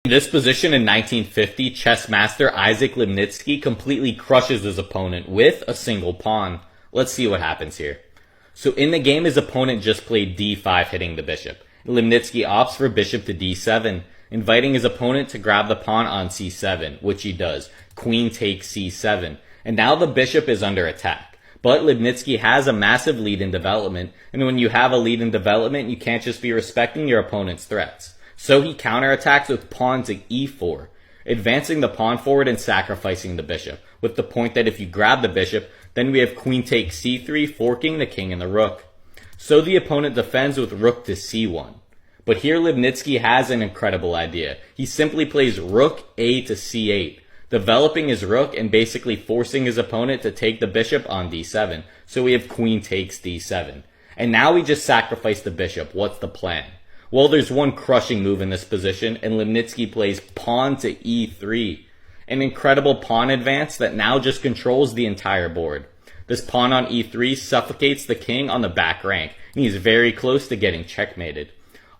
In this position in 1950, chess master Isaac Lipnitsky completely crushes his opponent with a single pawn. Let's see what happens here. So in the game, his opponent just played d5, hitting the bishop. Lipnitsky opts for bishop to d7, inviting his opponent to grab the pawn on c7, which he does. Queen takes c7, and now the bishop is under attack. But Lipnitsky has a massive lead in development, and when you have a lead in development, you can't just be respecting your opponent's threats. So he counterattacks with pawn to e4, advancing the pawn forward and sacrificing the bishop, with the point that if you grab the bishop, then we have queen takes c3, forking the king and the rook. So the opponent defends with rook to c1. But here Lipnitsky has an incredible idea. He simply plays rook a to c8, developing his rook and basically forcing his opponent to take the bishop on d7. So we have queen takes d7. And now we just sacrifice the bishop. What's the plan? Well, there's one crushing move in this position, and Lipnitsky plays pawn to e3. An incredible pawn advance that now just controls the entire board. This pawn on e3 suffocates the king on the back rank, and he's very close to getting checkmated.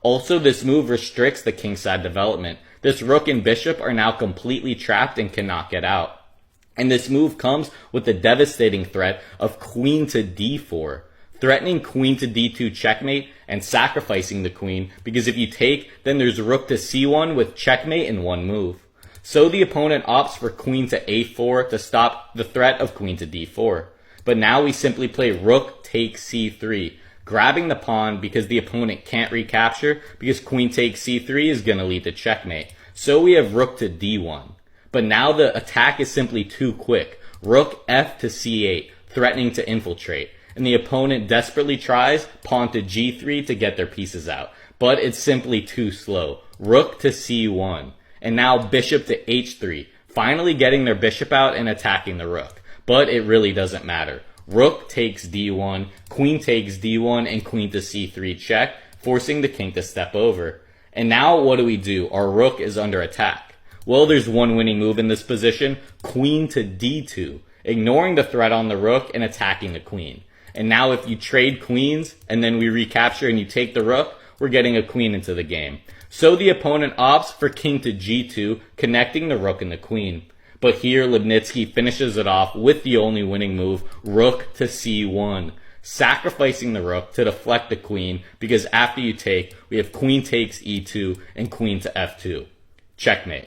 Also, this move restricts the kingside development. This rook and bishop are now completely trapped and cannot get out. And this move comes with the devastating threat of queen to d4. Threatening queen to d2 checkmate and sacrificing the queen, because if you take, then there's rook to c1 with checkmate in one move. So the opponent opts for queen to a4 to stop the threat of queen to d4. But now we simply play rook takes c3, grabbing the pawn because the opponent can't recapture, because queen takes c3 is going to lead to checkmate. So we have rook to d1. But now the attack is simply too quick. Rook f to c8, threatening to infiltrate. And the opponent desperately tries pawn to g3 to get their pieces out. But it's simply too slow. Rook to c1. And now bishop to h3, finally getting their bishop out and attacking the rook. But it really doesn't matter. Rook takes d1, queen takes d1, and queen to c3 check, forcing the king to step over. And now what do? Our rook is under attack. Well, there's one winning move in this position, queen to d2, ignoring the threat on the rook and attacking the queen. And now if you trade queens, and then we recapture and you take the rook, we're getting a queen into the game. So the opponent opts for king to g2, connecting the rook and the queen. But here Lipnitsky finishes it off with the only winning move, rook to c1, sacrificing the rook to deflect the queen, because after you take, we have queen takes e2 and queen to f2. Checkmate.